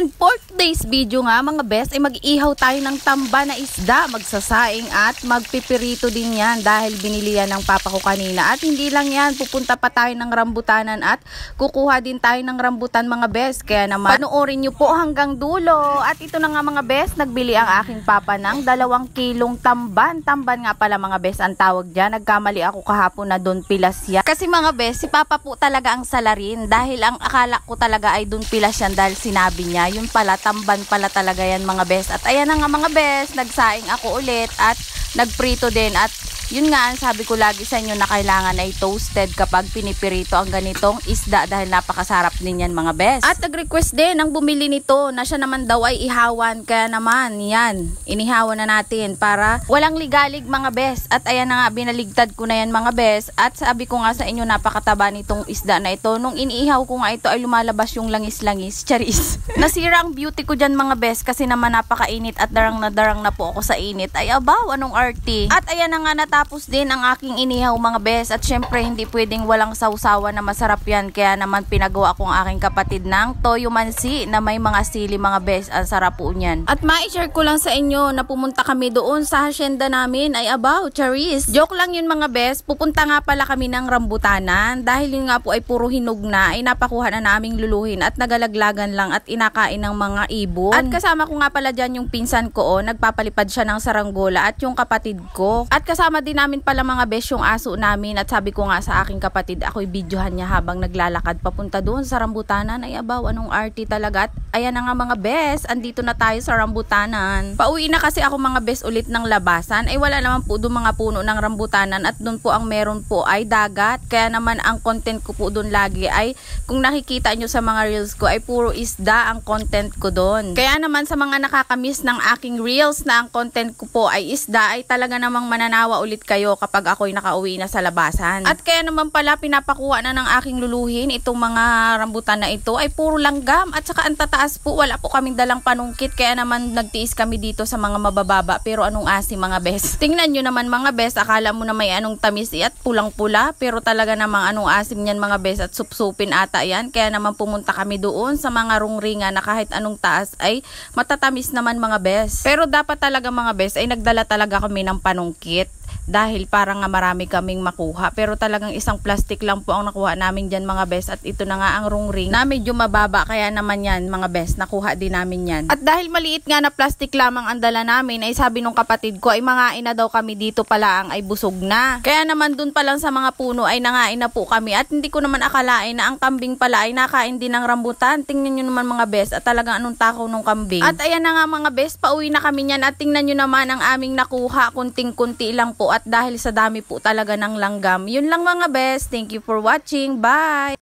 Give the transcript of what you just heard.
And for today's video nga mga best ay mag-ihaw tayo ng tamba na isda, magsasaing at magpipirito din yan dahil binili yan ng papa ko kanina. At hindi lang yan, pupunta pa tayo ng rambutanan at kukuha din tayo ng rambutan mga best. Kaya naman panoorin nyo po hanggang dulo. At ito na nga mga best, nagbili ang aking papa ng 2 kilong tamban. Tamban nga pala mga best ang tawag dyan. Nagkamali ako kahapon na Don Pilas yan. Kasi mga best, si papa po talaga ang salarin dahil ang akala ko talaga ay Don Pilas yan dahil sinabi niya. Yun pala, tamban pala talaga yan mga best. At ayan na nga mga best, nagsaing ako ulit at nagprito din. At yun nga, sabi ko lagi sa inyo na kailangan ay toasted kapag pinipirito ang ganitong isda dahil napakasarap din yan mga best. At nag-request din ang bumili nito na siya naman daw ay ihawan. Kaya naman, yan, inihawan na natin para walang ligalig mga best. At ayan na nga, binaligtad ko na yan mga best. At sabi ko nga sa inyo, napakataba nitong isda na ito. Nung iniihaw ko nga ito ay lumalabas yung langis-langis. Charis. Nasira ang beauty ko dyan mga best kasi naman napakainit at darang na po ako sa init. Ay abaw, anong arty. At ayan na nga, natapos din ang aking inihaw mga best. At syempre hindi pwedeng walang sausawan na masarap yan. Kaya naman pinagawa ko ang aking kapatid ng toyo mansi na may mga sili mga best. Ang sarap po niyan. At ma-share ko lang sa inyo na pumunta kami doon sa hacienda namin. Ay abaw, charis. Joke lang yun mga best. Pupunta nga pala kami ng rambutanan. Dahil yun nga po ay puro hinog na. Ay napakuha na naming luluhin at nagalaglagan lang at inakain ng mga ibon. At kasama ko nga pala dyan yung pinsan ko. Nagpapalipad siya ng saranggola at yung kapatid ko. At kasama din namin pala mga best yung aso namin. At sabi ko nga sa aking kapatid, ako'y videohan niya habang naglalakad papunta doon sa rambutanan. Ay abaw, anong arty talaga. At ayan na nga mga best, andito na tayo sa rambutanan. Pauwi na kasi ako mga best ulit ng labasan. Ay wala naman po doon mga puno ng rambutanan at doon po ang meron po ay dagat. Kaya naman ang content ko po doon lagi ay kung nakikita nyo sa mga reels ko ay puro isda ang content ko doon. Kaya naman sa mga nakakamiss ng aking reels na ang content ko po ay isda ay talaga namang mananawa ulit kayo kapag ako'y nakauwi na sa labasan. At kaya naman pala pinapakuha na ng aking luluhin itong mga rambutan na ito ay puro langgam at saka ang tataas po, wala po kaming dalang panungkit kaya naman nagtiis kami dito sa mga mabababa pero anong asim mga best. Tingnan nyo naman mga best, akala mo na may anong tamis at pulang-pula pero talaga namang anong asim niyan mga best at supsupin ata yan. Kaya naman pumunta kami doon sa mga rungringan na kahit anong taas ay matatamis naman mga best. Pero dapat talaga mga best ay nagdala talaga kami ng panungkit. Dahil parang nga marami kaming makuha. Pero talagang isang plastic lang po ang nakuha namin dyan mga best. At ito na nga ang rungring na medyo mababa. Kaya naman yan mga best, nakuha din namin yan. At dahil maliit nga na plastic lamang ang dala namin, ay sabi nung kapatid ko ay mangain na daw kami dito pala ang ay busog na. Kaya naman dun pa lang sa mga puno ay nangain na po kami. At hindi ko naman akalain na ang kambing pala ay nakain din ng rambutan. Tingnan nyo naman mga best. At talagang anong takaw nung kambing. At ayan na nga mga best, pauwi na kami yan. At tingnan nyo naman ang aming nakuha. Kunting-kunti lang po. At dahil sa dami po talaga ng langgam. Yun lang mga best. Thank you for watching. Bye!